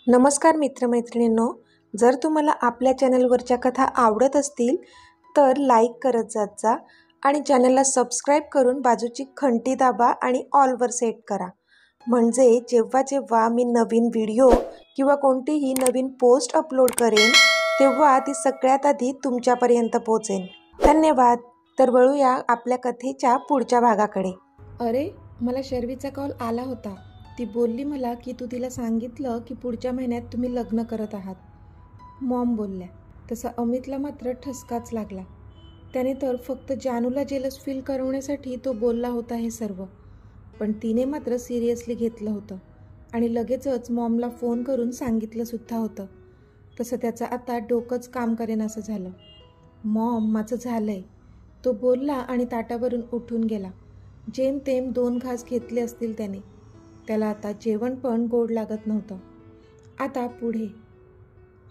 नमस्कार मित्रमैत्रिणींनो, जर तुम्हाला आपल्या चॅनलवरच्या कथा आवडत असतील तर लाईक करत जात जा आणि चॅनलला सबस्क्राईब करून बाजूची घंटी दाबा आणि ऑलवर सेट करा. म्हणजे जेव्हा जेव्हा मी नवीन व्हिडिओ किंवा कोणतीही नवीन पोस्ट अपलोड करेन तेव्हा ती सगळ्यात आधी तुमच्यापर्यंत पोहोचेल. धन्यवाद. तर वळूया आपल्या कथेच्या पुढच्या भागाकडे. अरे, मला शर्वीचा कॉल आला होता. ती बोलली मला की तू तिला सांगितलं की पुढच्या महिन्यात तुम्ही लग्न करत आहात. मॉम बोलल्या. तसा अमितला मात्र ठसकाच लागला. त्याने तर फक्त जानूला जेलस फील करवण्यासाठी तो बोलला होता हे सर्व, पण तिने मात्र सिरियसली घेतलं होतं आणि लगेचच मॉमला फोन करून सांगितलं सुद्धा होतं. तसं त्याचं आता डोकंच काम करेनासं झालं. मॉम, माझं झालंय, तो बोलला आणि ताटावरून उठून गेला. जेमतेम 2 घास घेतले असतील त्याने. त्याला आता जेवण पण गोड लागत नव्हतं. आता पुढे.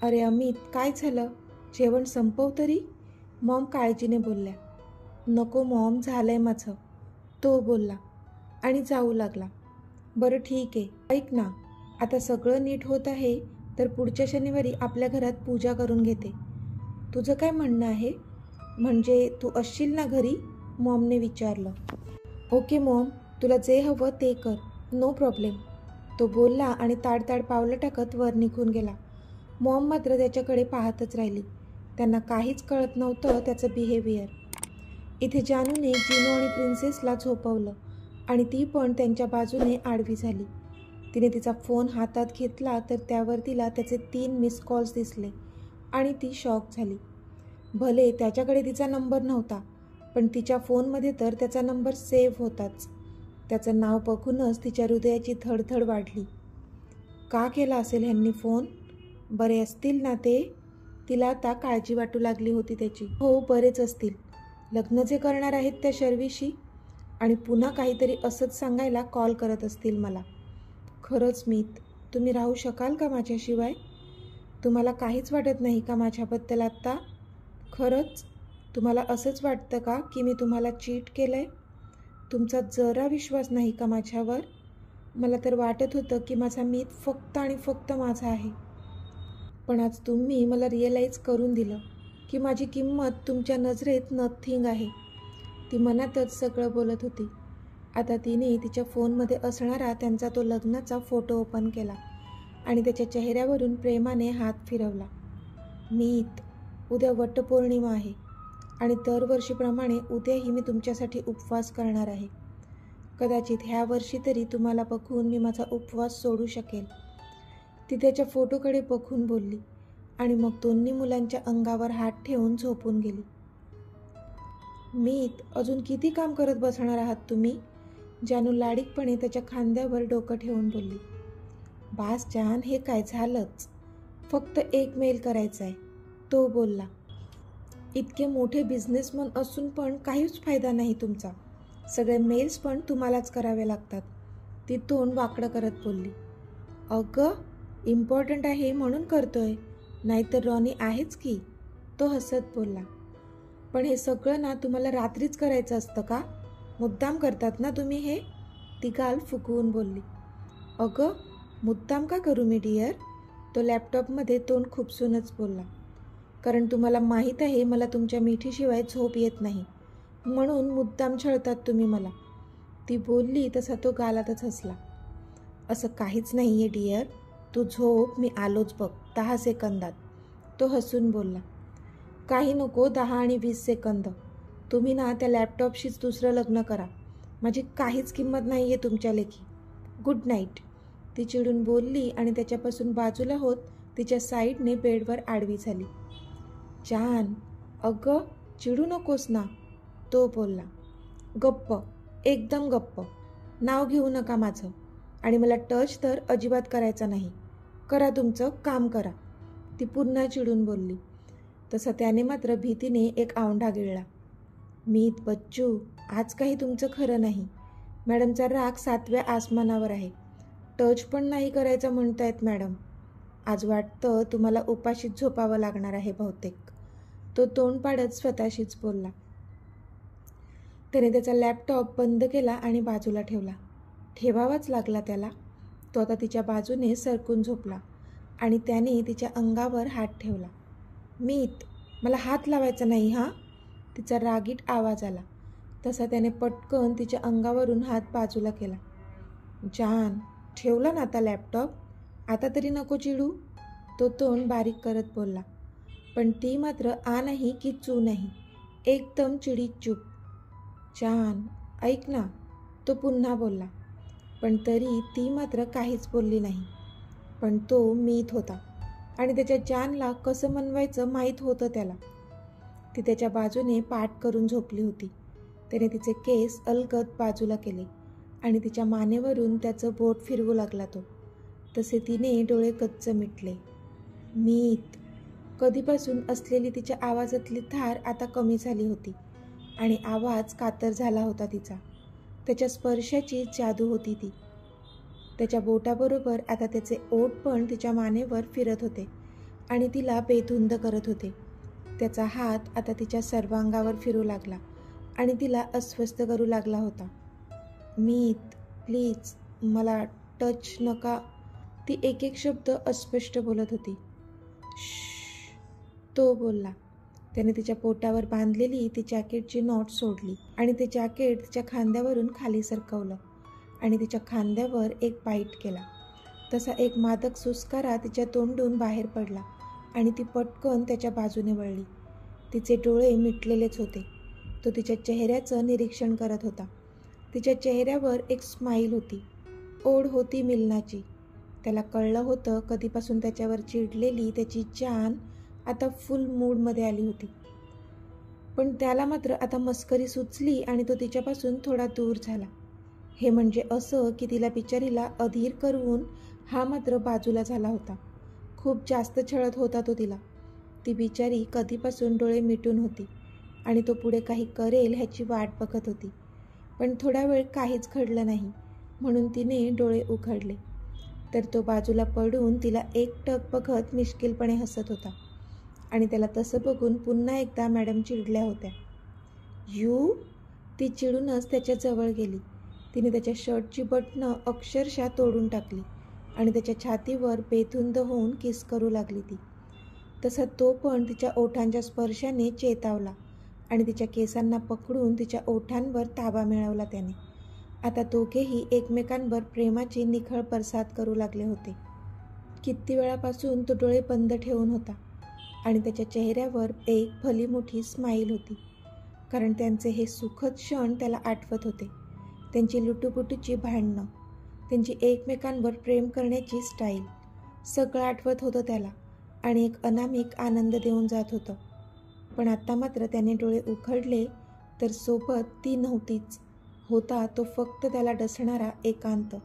अरे अमित, काय झालं? जेवण संपव तरी, मॉम काळजीने बोलल्या. नको मॉम, झालंय माझं, तो बोलला आणि जाऊ लागला. बरं ठीक आहे, ऐक ना, आता सगळं नीट होत आहे तर पुढच्या शनिवारी आपल्या घरात पूजा करून घेते. तुझं काय म्हणणं आहे? म्हणजे तू असशील ना घरी? मॉमने विचारलं. ओके मॉम, तुला जे हवं ते कर, नो प्रॉब्लेम, तो बोलला आणि ताडताड पावलं टाकत वर निघून गेला. मॉम मात्र त्याच्याकडे पाहतच राहिली. त्यांना काहीच कळत नव्हतं त्याचं बिहेवियर. इथे जानूने जिनू आणि प्रिन्सेसला झोपवलं आणि ती पण त्यांच्या बाजूने आडवी झाली. तिने तिचा फोन हातात घेतला तर त्यावर तिला त्याचे 3 मिस कॉल्स दिसले आणि ती शॉक झाली. भले त्याच्याकडे तिचा नंबर नव्हता, पण तिच्या फोनमध्ये तर त्याचा नंबर सेव्ह होताच. त्याचं नाव बघूनच तिच्या हृदयाची धडधड वाढली. का केला असेल ह्यांनी फोन? बरे असतील ना ते? तिला आता काळजी वाटू लागली होती त्याची. हो, बरेच असतील. लग्न जे करणार आहेत त्या शर्वीशी, आणि पुन्हा काहीतरी असंच सांगायला कॉल करत असतील मला. खरंच मीत, तुम्ही राहू शकाल का माझ्याशिवाय? तुम्हाला काहीच वाटत नाही का माझ्याबद्दल आत्ता? खरंच तुम्हाला असंच वाटतं का की मी तुम्हाला चीट केलं आहे? तुमचा जरा विश्वास नाही का माझ्यावर? मला तर वाटत होतं की माझा मीत फक्त आणि फक्त माझा आहे, पण आज तुम्ही मला रिअलाईज करून दिलं की माझी किंमत तुमच्या नजरेत नथिंग आहे. ती मनातच सगळं बोलत होती. आता तिने तिच्या फोनमध्ये असणारा त्यांचा तो लग्नाचा फोटो ओपन केला आणि त्याच्या चेहऱ्यावरून प्रेमाने हात फिरवला. मीत, उद्या वटपौर्णिमा आहे आणि दरवर्षीप्रमाणे उद्याही मी तुमच्यासाठी उपवास करणार आहे. कदाचित ह्या वर्षी तरी तुम्हाला बघून मी माझा उपवास सोडू शकेल. ती त्याच्या फोटोकडे बघून बोलली आणि मग दोन्ही मुलांच्या अंगावर हात ठेवून झोपून गेली. मीत, अजून किती काम करत बसणार आहात तुम्ही? जानू लाडीकपणे त्याच्या खांद्यावर डोकं ठेवून बोलली. बास जान, हे काय झालंच, फक्त एक मेल करायचा आहे, तो बोलला. इतके मोठे बिझनेसमन असून पण काहीच फायदा नाही तुमचा. सगळे मेल्स पण तुम्हालाच करावे लागतात, ती तोंड वाकडं करत बोलली. अगं, इम्पॉर्टंट आहे म्हणून करतोय, नाहीतर रॉनी आहेच की, तो हसत बोलला. पण हे सगळं ना तुम्हाला रात्रीच करायचं असतं का? मुद्दाम करतात ना तुम्ही हे? ती गाल फुगवून बोलली. अगं, मुद्दाम का करू मी डिअर? तो लॅपटॉपमध्ये तोंड खुपसूनच बोलला. कारण तुम्हाला माहीत आहे मला तुमच्या मिठीशिवाय झोप येत नाही, म्हणून मुद्दाम छळतात तुम्ही मला. ती बोलली तसा तो गालातच हसला. असं काहीच नाही आहे डिअर, तू झोप, मी आलोच बघ 10 सेकंदात, तो हसून बोलला. काही नको 10 आणि 20 सेकंद, तुम्ही ना त्या लॅपटॉपशीच दुसरं लग्न करा. माझी काहीच किंमत नाही आहे तुमच्या लेखी. गुड नाईट, ती चिडून बोलली आणि त्याच्यापासून बाजूला होत तिच्या साईडने बेडवर आडवी झाली. जान, अगं चिडू नकोस ना, तो बोलला. गप्प, एकदम गप्प, नाव घेऊ नका माझं, आणि मला टच तर अजिबात करायचा नाही. करा तुमचं काम करा, ती पुन्हा चिडून बोलली. तसं त्याने मात्र भीतीने एक आवंढा गिळला. मीत बच्चू, आज काही तुमचं खरं नाही. मॅडमचा राग 7व्या आसमानावर आहे. टच पण नाही करायचा म्हणतायत मॅडम. आज वाटतं तुम्हाला उपाशीच झोपावं लागणार आहे बहुतेक, तो तोंड पाडत स्वतःशीच बोलला. त्याने त्याचा लॅपटॉप बंद केला आणि बाजूला ठेवला. ठेवावाच लागला त्याला. तो आता तिच्या बाजूने सरकून झोपला आणि त्याने तिच्या अंगावर हात ठेवला. मीत, मला हात लावायचा नाही हां, तिचा रागीट आवाज आला. तसा त्याने पटकन तिच्या अंगावरून हात बाजूला केला. जान, ठेवला ना आता लॅपटॉप, आता तरी नको चिडू, तो तोंड बारीक करत बोलला. पण ती मात्र आ नाही की चू नाही, एकदम चिडीत चूप. जान, ऐक ना, तो पुन्हा बोलला. पण तरी ती मात्र काहीच बोलली नाही. पण तो मीत होता आणि त्याच्या जानला कसं मनवायचं माहीत होतं त्याला. ती त्याच्या बाजूने पाठ करून झोपली होती. त्याने तिचे केस अलगद बाजूला केले आणि तिच्या मानेवरून त्याचं बोट फिरवू लागला तो. तसे तिने डोळे गच्च मिटले. मीत, कधीपासून असलेली तिच्या आवाजातली धार आता कमी झाली होती आणि आवाज कातर झाला होता तिचा. त्याच्या स्पर्शाची जादू होती ती. त्याच्या बोटाबरोबर आता त्याचे ओठ पण तिच्या मानेवर फिरत होते आणि तिला बेधुंद करत होते. त्याचा हात आता तिच्या सर्वांगावर फिरू लागला आणि तिला अस्वस्थ करू लागला होता. मीत, प्लीज मला टच नका, ती एक एक शब्द अस्पष्ट बोलत होती. श्श, तो बोलला. त्याने तिच्या पोटावर बांधलेली ती जॅकेटची नॉट सोडली आणि ते जॅकेट तिच्या खांद्यावरून खाली सरकवलं आणि तिच्या खांद्यावर एक बाईट केला. तसा एक मादक सुस्कारा तिच्या तोंडून बाहेर पडला आणि ती पटकन त्याच्या बाजूने वळली. तिचे डोळे मिटलेलेच होते. तो तिच्या चेहऱ्याचं निरीक्षण करत होता. तिच्या चेहऱ्यावर एक स्माईल होती, ओढ होती मिलनाची. त्याला कळलं होतं कधीपासून त्याच्यावर चिडलेली त्याची जान आता फुल मूडमध्ये आली होती. पण त्याला मात्र आता मस्करी सुचली आणि तो तिच्यापासून थोडा दूर झाला. हे म्हणजे असं की तिला बिचारीला अधीर करून हा मात्र बाजूला झाला होता. खूप जास्त छळत होता तो तिला. ती बिचारी कधीपासून डोळे मिटून होती आणि तो पुढे काही करेल ह्याची वाट बघत होती. पण थोडा वेळ काहीच घडलं नाही म्हणून तिने डोळे उघडले तर तो बाजूला पडून तिला एकटक बघत मिश्किलपणे हसत होता आणि त्याला तसं बघून पुन्हा एकदा मॅडम चिडल्या होत्या. यू, ती चिडूनच त्याच्या जवळ गेली. तिने त्याच्या शर्टची बटणं अक्षरशः तोडून टाकली आणि त्याच्या छातीवर बेधुंद होऊन किस करू लागली ती. तसा तो पण तिच्या ओठांच्या स्पर्शाने चेतावला आणि तिच्या केसांना पकडून तिच्या ओठांवर ताबा मिळवला त्याने. आता दोघेही एकमेकांवर प्रेमाची निखळ परसाद करू लागले होते. किती वेळापासून तो डोळे बंद ठेवून होता आणि त्याच्या चेहऱ्यावर एक भली मोठी स्माईल होती, कारण त्यांचे हे सुखद क्षण त्याला आठवत होते. त्यांची लुटूपुटूची भांडणं, त्यांची एकमेकांवर प्रेम करण्याची स्टाईल, सगळं आठवत होतं त्याला आणि एक अनामिक आनंद देऊन जात होतं. पण आता मात्र त्याने डोळे उघडले तर सोबत ती नव्हतीच. होता तो फक्त त्याला डसणारा एकांत.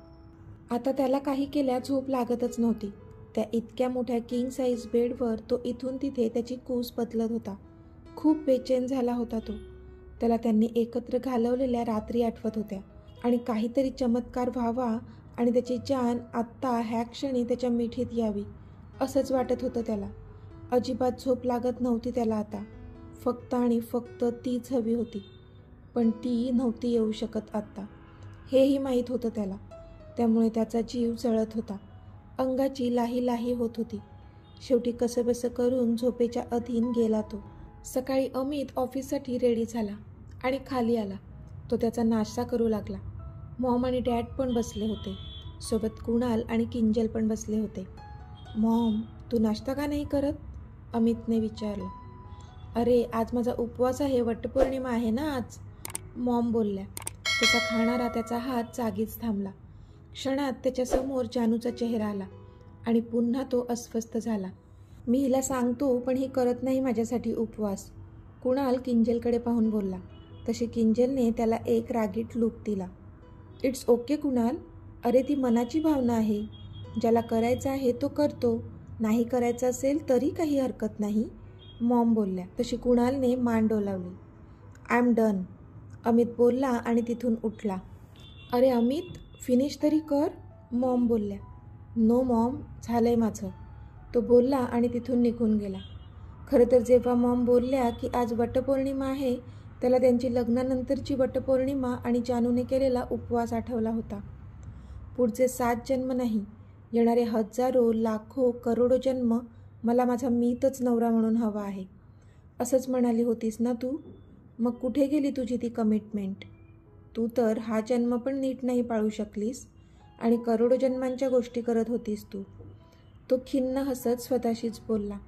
आता त्याला काही केल्या झोप लागतच नव्हती. त्या इतक्या मोठ्या किंग साईज बेडवर तो इथून तिथे त्याची कूस बदलत होता. खूप बेचैन झाला होता तो. त्याला त्यांनी एकत्र घालवलेल्या रात्री आठवत होत्या आणि काहीतरी चमत्कार व्हावा आणि त्याची जान आत्ता ह्या क्षणी त्याच्या मिठीत यावी असंच वाटत होतं त्याला. अजिबात झोप लागत नव्हती त्याला आता. फक्त आणि फक्त तीच हवी होती. पण ती नव्हती येऊ शकत आत्ता, हेही माहीत होतं त्याला. त्यामुळे त्याचा जीव जळत होता, अंगाची लाही लाही होत होती. शेवटी कसंबसं करून झोपेच्या अधीन गेला तो. सकाळी अमित ऑफिससाठी रेडी झाला आणि खाली आला. तो त्याचा नाश्ता करू लागला. मॉम आणि डॅड पण बसले होते. सोबत कुणाल आणि किंजल पण बसले होते. मॉम, तू नाश्ता का नाही करत? अमितने विचारलं. अरे, आज माझा उपवास आहे, वटपौर्णिमा आहे ना आज, मॉम बोलल्या. त्याचा खाणारा त्याचा हात जागीच थांबला. क्षणात त्याच्यासमोर जानूचा चेहरा आला आणि पुन्हा तो अस्वस्थ झाला. मी हिला सांगतो पण ही करत नाही माझ्यासाठी उपवास, कुणाल किंजलकडे पाहून बोलला. तशी किंजलने त्याला एक रागीट लूक दिला. इट्स ओके कुणाल, अरे ती मनाची भावना आहे. ज्याला करायचं आहे तो करतो, नाही करायचं असेल तरी काही हरकत नाही, मॉम बोलल्या. तशी कुणालने मान डोलावली. आय एम डन, अमित बोलला आणि तिथून उठला. अरे अमित, फिनिश तरी कर, मॉम बोलल्या. नो मॉम, झालंय माझं, तो बोलला आणि तिथून निघून गेला. खरं तर जेव्हा मॉम बोलल्या की आज वटपौर्णिमा आहे, त्याला त्यांची लग्नानंतरची वटपौर्णिमा आणि जानूने केलेला उपवास आठवला होता. पुढचे 7 जन्म नाही येणारे हजारो, लाखो, करोडो जन्म मला माझा मीतच नवरा म्हणून हवा आहे, असंच म्हणाली होतीस ना तू? मग कुठे गेली तुझी ती कमिटमेंट? तू तर हा जन्म पण नीट नाही पाळू शकलीस आणि करोडो जन्मांच्या गोष्टी करत होतीस तू. तो खिन्न हसत स्वतःशीच बोलला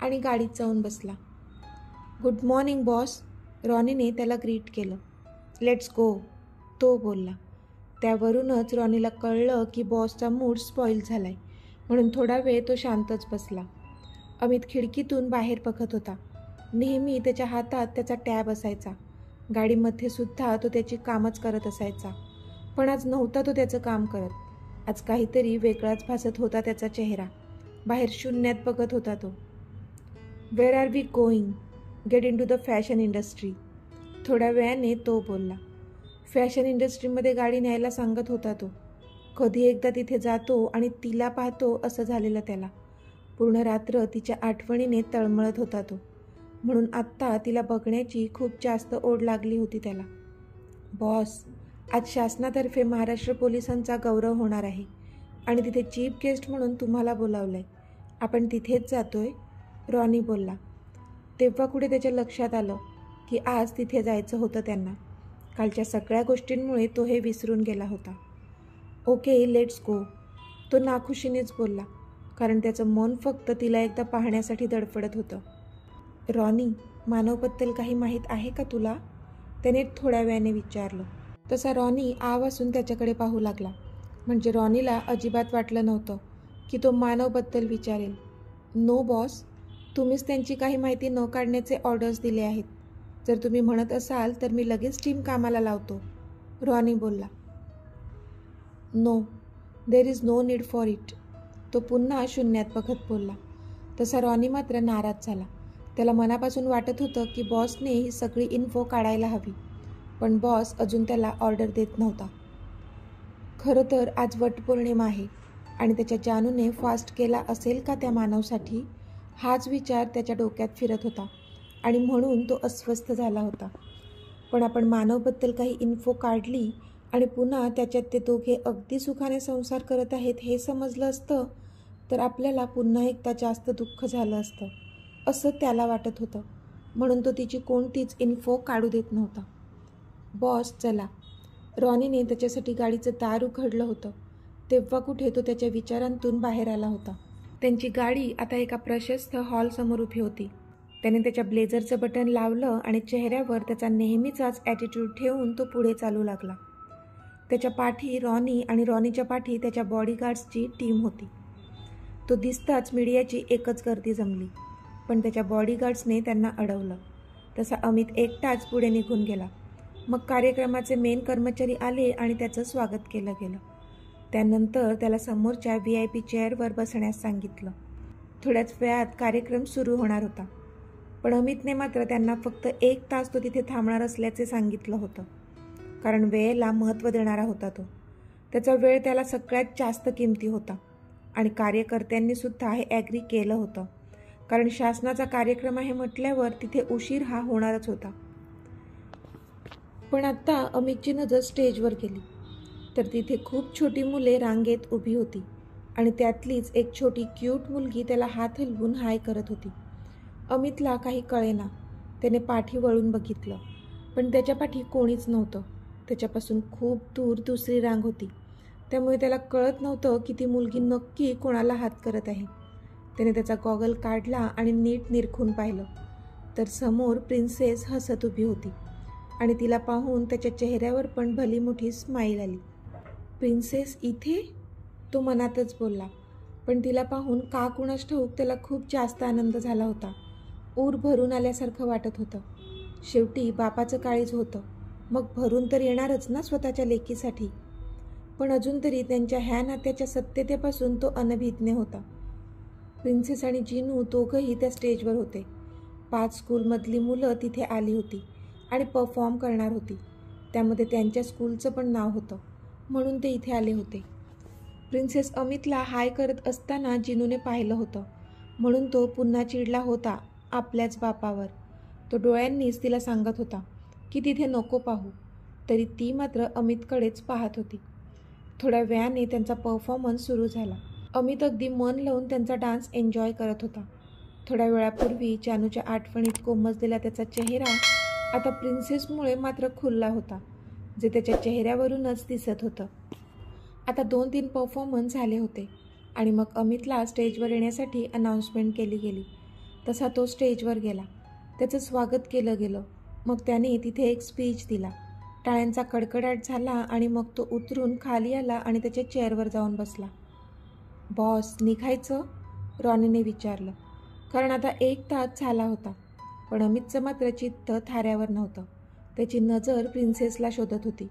आणि गाडीत जाऊन बसला. गुड मॉर्निंग बॉस, रॉनीने त्याला ग्रीट केलं. लेट्स गो, तो बोलला. त्यावरूनच रॉनीला कळलं की बॉसचा मूड स्पॉईल झालाय, म्हणून थोडा वेळ तो शांतच बसला. अमित खिडकीतून बाहेर बघत होता. नेहमी त्याच्या हातात त्याचा टॅब असायचा. गाडीमध्ये सुद्धा तो त्याची कामच करत असायचा. पण आज नव्हता तो त्याचं काम करत. आज काहीतरी वेगळाच भासत होता त्याचा चेहरा. बाहेर शून्यात बघत होता तो. Where are we going? Get into the fashion industry, थोड्या वेळाने तो बोलला. फॅशन इंडस्ट्रीमध्ये गाडी न्यायला सांगत होता तो. कधी एकदा तिथे जातो आणि तिला पाहतो असं झालेलं त्याला. पूर्ण रात्र तिच्या आठवणीने तळमळत होता तो. म्हणून आत्ता तिला बघण्याची खूप जास्त ओढ लागली होती त्याला. बॉस, आज शासनातर्फे महाराष्ट्र पोलिसांचा गौरव होणार आहे आणि तिथे चीफ गेस्ट म्हणून तुम्हाला बोलावलंय. आपण तिथेच जातोय, रॉनी बोलला. तेव्हा कुठे त्याच्या लक्षात आलं की आज तिथे जायचं होतं त्यांना. कालच्या सगळ्या गोष्टींमुळे तो हे विसरून गेला होता. ओके, लेट्स गो, तो नाखुशीनेच बोलला, कारण त्याचं मन फक्त तिला एकदा पाहण्यासाठी धडपडत होतं. रॉनी, मानवबद्दल काही माहीत आहे का तुला? त्याने थोड्या वेळाने विचारलं. तसा रॉनी आवासून त्याच्याकडे पाहू लागला. म्हणजे रॉनीला अजिबात वाटलं नव्हतं की तो मानवबद्दल विचारेल. नो बॉस, तुम्हीच त्यांची काही माहिती न काढण्याचे ऑर्डर्स दिले आहेत. जर तुम्ही म्हणत असाल तर मी लगेच टीम कामाला लावतो, रॉनी बोलला. No, there is no need for it, तो पुन्हा शून्यात बघत बोलला. तसा रॉनी मात्र नाराज झाला. त्याला मनापासून वाटत होतं की बॉसने ही सगळी इन्फो काढायला हवी, पण बॉस अजून त्याला ऑर्डर देत नव्हता. खरं तर आज वटपौर्णिमा आहे आणि त्याच्या जानूने फास्ट केला असेल का त्या मानवसाठी, हाच विचार त्याच्या डोक्यात फिरत होता आणि म्हणून तो अस्वस्थ झाला होता. पण आपण मानवबद्दल काही इन्फो काढली आणि पुन्हा त्याच्यात ते दोघे अगदी सुखाने संसार करत आहेत हे समजलं असतं तर आपल्याला पुन्हा एकदा जास्त दुःख झालं असतं, असं त्याला वाटत होतं. म्हणून तो तिची कोणतीच इन्फो काढू देत नव्हता. बॉस चला, रॉनीने त्याच्यासाठी गाडीचं दार उघडलं होतं. तेव्हा कुठे तो त्याच्या विचारांतून बाहेर आला होता. त्यांची गाडी आता एका प्रशस्त हॉलसमोर उभी होती. त्याने त्याच्या ब्लेझरचं बटन लावलं आणि चेहऱ्यावर त्याचा नेहमीचाच ॲटिट्यूड ठेवून तो पुढे चालू लागला. त्याच्या पाठी रॉनी आणि रॉनीच्या पाठी त्याच्या बॉडीगार्ड्सची टीम होती. तो दिसताच मीडियाची एकच गर्दी जमली, पण त्याच्या बॉडीगार्ड्सने त्यांना अडवलं. तसा अमित एकटाच पुढे निघून गेला. मग कार्यक्रमाचे मेन कर्मचारी आले आणि त्याचं स्वागत केलं गेलं. त्यानंतर त्याला समोरच्या VIP चेअरवर बसण्यास सांगितलं. थोड्याच वेळात कार्यक्रम सुरू होणार होता, पण अमितने मात्र त्यांना फक्त 1 तास तो तिथे थांबणार असल्याचे सांगितलं होतं, कारण वेळेला महत्त्व देणारा होता तो. त्याचा वेळ त्याला सगळ्यात जास्त किमती होता आणि कार्यकर्त्यांनी सुद्धा हे ॲग्री केलं होतं, कारण शासनाचा कार्यक्रम आहे म्हटल्यावर तिथे उशीर हा होणारच होता. पण आत्ता अमितची नजर स्टेजवर गेली तर तिथे खूप छोटी मुले रांगेत उभी होती आणि त्यातलीच एक छोटी क्यूट मुलगी त्याला हात हलवून हाय करत होती. अमितला काही कळेना. त्याने पाठी वळून बघितलं, पण त्याच्या पाठी कोणीच नव्हतं. त्याच्यापासून खूप दूर दुसरी रांग होती, त्यामुळे त्याला कळत नव्हतं की ती मुलगी नक्की कोणाला हात करत आहे. त्याने त्याचा गॉगल काढला आणि नीट निरखून पाहिलं तर समोर प्रिन्सेस हसत उभी होती आणि तिला पाहून त्याच्या चेहऱ्यावर पण भली मोठी स्माईल आली. प्रिन्सेस इथे, तो मनातच बोलला, पण तिला पाहून का कुणास ठाऊक त्याला खूप जास्त आनंद झाला होता. ऊर भरून आल्यासारखं वाटत होतं. शेवटी बापाचं काळीज होतं, मग भरून तर येणारच ना स्वतःच्या लेकीसाठी. पण अजून तरी त्यांच्या ह्या नात्याच्या सत्यतेपासून तो अनभिज्ञ होता. प्रिन्सेस आणि जिनू दोघंही त्या स्टेजवर होते. 5 स्कूलमधली मुलं तिथे आली होती आणि परफॉर्म करणार होती. त्यामध्ये त्यांच्या स्कूलचं पण नाव होतं, म्हणून ते इथे आले होते. प्रिन्सेस अमितला हाय करत असताना जिनूने पाहिलं होतं, म्हणून तो पुन्हा चिडला होता आपल्याच बापावर. तो डोळ्यांनीच तिला सांगत होता की तिथे नको पाहू, तरी ती मात्र अमितकडेच पाहत होती. थोड्या वेळाने त्यांचा परफॉर्मन्स सुरू झाला. अमित अगदी मन लावून त्यांचा डान्स एन्जॉय करत होता. थोड्या वेळापूर्वी जानूच्या आठवणीत कोमजलेला त्याचा चेहरा आता प्रिन्सेसमुळे मात्र खुलला होता, जे त्याच्या चेहऱ्यावरूनच दिसत होतं. आता 2-3 परफॉर्मन्स झाले होते आणि मग अमितला स्टेजवर येण्यासाठी अनाउन्समेंट केली गेली. तसा तो स्टेजवर गेला. त्याचं स्वागत केलं गेलं. मग त्याने तिथे एक स्पीच दिला. टाळ्यांचा कडकडाट झाला आणि मग तो उतरून खाली आला आणि त्याच्या चेअरवर जाऊन बसला. बॉस, निघायचं? रॉनीने विचारलं. कारण आता 1 तास झाला होता. पण अमितचं मात्र चित्त थाऱ्यावर नव्हतं. त्याची नजर प्रिन्सेसला शोधत होती,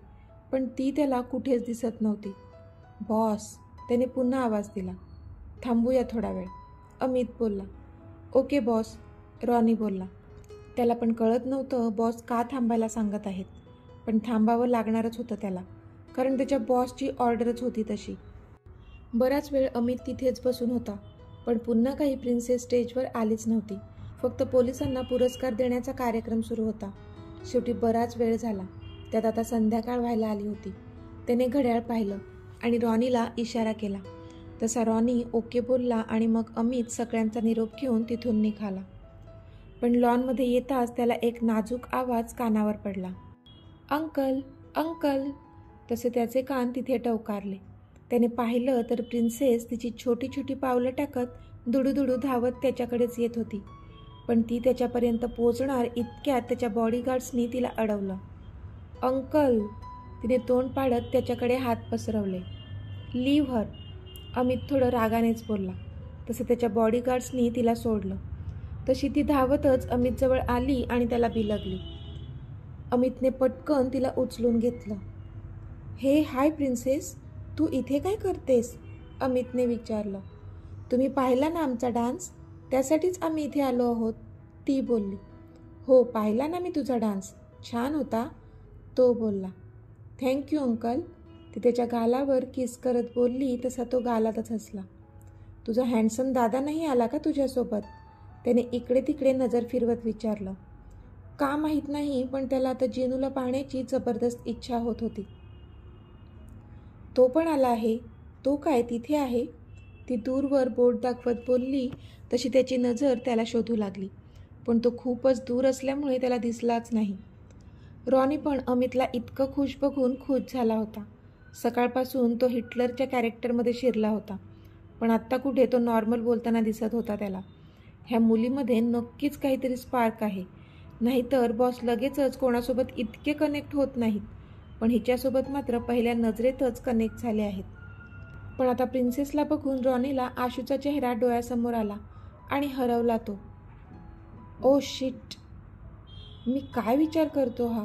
पण ती त्याला कुठेच दिसत नव्हती. बॉस, त्याने पुन्हा आवाज दिला. थांबूया थोडा वेळ, अमित बोलला. ओके बॉस, रॉनी बोलला. त्याला पण कळत नव्हतं बॉस का थांबायला सांगत आहेत, पण थांबावं लागणारच होतं त्याला, कारण त्याच्या बॉसची ऑर्डरच होती तशी. बराच वेळ अमित तिथेच बसून होता, पण पुन्हा काही प्रिन्सेस स्टेजवर आलीच नव्हती. फक्त पोलिसांना पुरस्कार देण्याचा कार्यक्रम सुरू होता. शेवटी बराच वेळ झाला. त्यात आता संध्याकाळ व्हायला आली होती. त्याने घड्याळ पाहिलं आणि रॉनीला इशारा केला. तसा रॉनी ओके बोलला आणि मग अमित सगळ्यांचा निरोप घेऊन तिथून निघाला. पण लॉनमध्ये येताच त्याला एक नाजूक आवाज कानावर पडला. Uncle, uncle. तसे त्याचे कान तिथे टवकारले. त्याने पाहिलं तर प्रिन्सेस तिची छोटी छोटी पावलं टाकत दुडूदुडू धावत त्याच्याकडेच येत होती. पण ती त्याच्यापर्यंत पोचणार इतक्यात त्याच्या बॉडीगार्ड्सनी तिला अडवलं. अंकल. तिने तोंड पाडत त्याच्याकडे हात पसरवले. लीव्ह हर, अमित थोडं रागानेच बोलला. तसे त्याच्या बॉडीगार्ड्सनी तिला सोडलं. तशी ती धावतच अमितजवळ आली आणि त्याला बिलगली. अमितने पटकन तिला उचलून घेतलं. हे हाय प्रिन्सेस, तू इथे काय करतेस? अमितने विचारलं. तुम्ही पाहिला ना आमचा डान्स, त्यासाठीच आम्ही इथे आलो आहोत, ती बोलली. हो, पाहिला ना मी तुझा डान्स, छान होता, तो बोलला. थँक्यू अंकल, ती त्याच्या गालावर किस करत बोलली. तसा तो गालातच हसला. तुझा हँडसम दादा नाही आला का तुझ्यासोबत? त्याने इकडे तिकडे नजर फिरवत विचारलं. का माहीत नाही, पण त्याला आता जिनूला पाहण्याची जबरदस्त इच्छा होत होती. तो पण आला आहे. तो काय तिथे आहे? ती दूरवर बोट दाखवत बोलली. तशी त्याची नजर त्याला शोधू लागली, पण तो खूपच दूर असल्यामुळे त्याला दिसलाच नाही. रॉनी पण अमितला इतकं खुश बघून खुश झाला होता. सकाळपासून तो हिटलरच्या कॅरेक्टरमध्ये शिरला होता, पण आत्ता कुठे तो नॉर्मल बोलताना दिसत होता त्याला. ह्या मुलीमध्ये नक्कीच काहीतरी स्पार्क आहे, नाहीतर बॉस लगेचच कोणासोबत इतके कनेक्ट होत नाहीत, पण हिच्यासोबत मात्र पहिल्या नजरेतच कनेक्ट झाले आहेत. पण आता प्रिन्सेसला बघून रॉनीला आशूचा चेहरा डोळ्यासमोर आला आणि हरवला तो. ओ शिट, मी काय विचार करतो हा?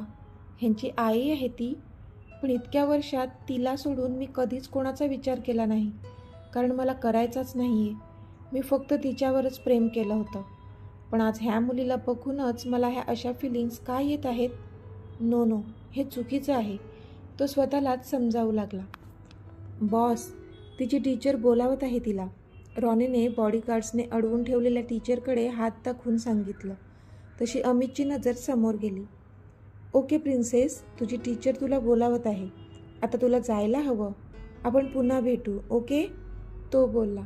ह्यांची आई आहे ती, पण इतक्या वर्षात तिला सोडून मी कधीच कोणाचा विचार केला नाही, कारण मला करायचाच नाही आहे. मी फक्त तिच्यावरच प्रेम केलं होतं. पण आज ह्या मुलीला बघूनच मला ह्या अशा फिलिंग्स का येत आहेत? नो, हे चुकीचं आहे, तो स्वतःलाच समजावू लागला. बॉस, तिची टीचर बोलावत आहे तिला, रॉनीने बॉडीगार्ड्सने अडवून ठेवलेल्या टीचरकडे हात दाखवून सांगितलं. तशी अमितची नजर समोर गेली. ओके प्रिन्सेस, तुझी टीचर तुला बोलावत आहे. आता तुला जायला हवं. आपण पुन्हा भेटू, ओके, तो बोलला.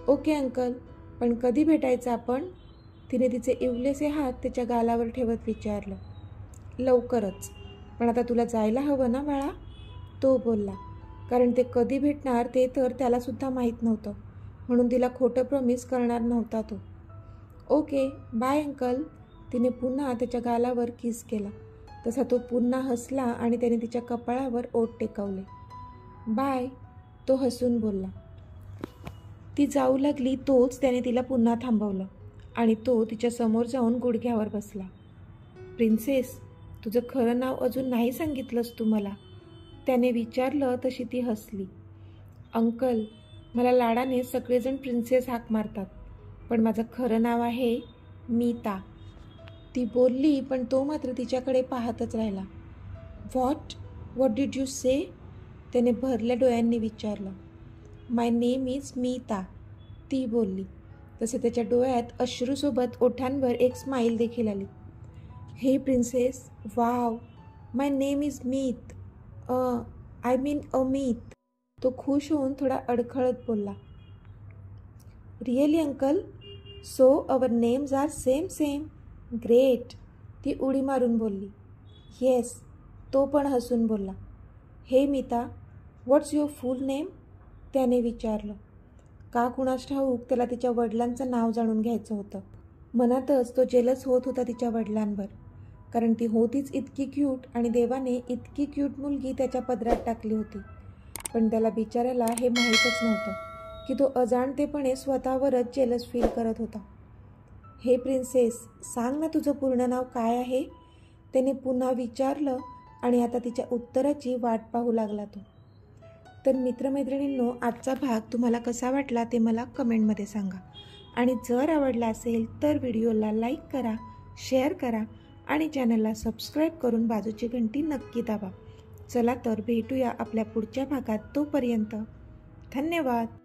ओके अंकल, पण कधी भेटायचं आपण? तिने तिचे इवलेसे हात त्याच्या गालावर ठेवत विचारलं. लवकरच, पण आता तुला जायला हवं ना बाळा, तो बोलला. कारण ते कधी भेटणार ते तर त्यालासुद्धा माहीत नव्हतं, म्हणून तिला खोटं प्रॉमिस करणार नव्हता तो. Okay, bye uncle. तिने पुन्हा त्याच्या गालावर किस केला. तसा तो पुन्हा हसला आणि त्याने तिच्या कपाळावर ओठ टेकवले. बाय, तो हसून बोलला. ती जाऊ लागली तोच त्याने तिला पुन्हा थांबवलं आणि तो तिच्या समोर जाऊन गुडघ्यावर बसला. प्रिन्सेस, तुझं खरं नाव अजून नाही सांगितलंस तू मला, त्याने विचारलं. तशी ती हसली. अंकल, मला लाडाने सगळेजण प्रिन्सेस हाक मारतात, पण माझं खरं नाव आहे मीता, ती बोलली. पण तो मात्र तिच्याकडे पाहतच राहिला. व्हॉट डिड यू से? त्याने भरल्या डोळ्यांनी विचारलं. माय नेम इज मीता, ती बोलली. तसे त्याच्या डोळ्यात अश्रूसोबत ओठांवर एक स्माईल देखील आली. Hey princess, wow, my name is Meet, I mean Amit, तो खुश होऊन थोडा अडखळत बोलला. Really uncle? So our names are same same. Great. ती उडी मारून बोलली. येस. तो पण हसून बोलला. हे मीता, व्हॉट्स युअर फुल नेम? त्याने विचारलं. का कुणास ठाऊक त्याला तिच्या वडिलांचं नाव जाणून घ्यायचं होतं. मनातच तो जेलस होत होता तिच्या वडिलांवर, कारण ती होतीच इतकी क्यूट आणि देवाने इतकी क्यूट मुलगी त्याच्या पदरात टाकली होती. पण त्याला बिचाऱ्याला हे माहीतच नव्हतं की तो अजाणतेपणे स्वतःवरच जेलस फील करत होता. हे प्रिन्सेस, सांग ना तुझं पूर्ण नाव काय आहे? त्याने पुन्हा विचारलं आणि आता तिच्या उत्तराची वाट पाहू लागला तो. तर मित्रमैत्रिणींनो, आजचा भाग तुम्हाला कसा वाटला ते मला कमेंटमध्ये सांगा. आणि जर आवडला असेल तर व्हिडिओला लाईक करा, शेअर करा आणि चॅनलला सबस्क्राईब करून बाजूची घंटी नक्की दाबा. चला तर भेटूया आपल्या पुढच्या भागात. तोपर्यंत धन्यवाद.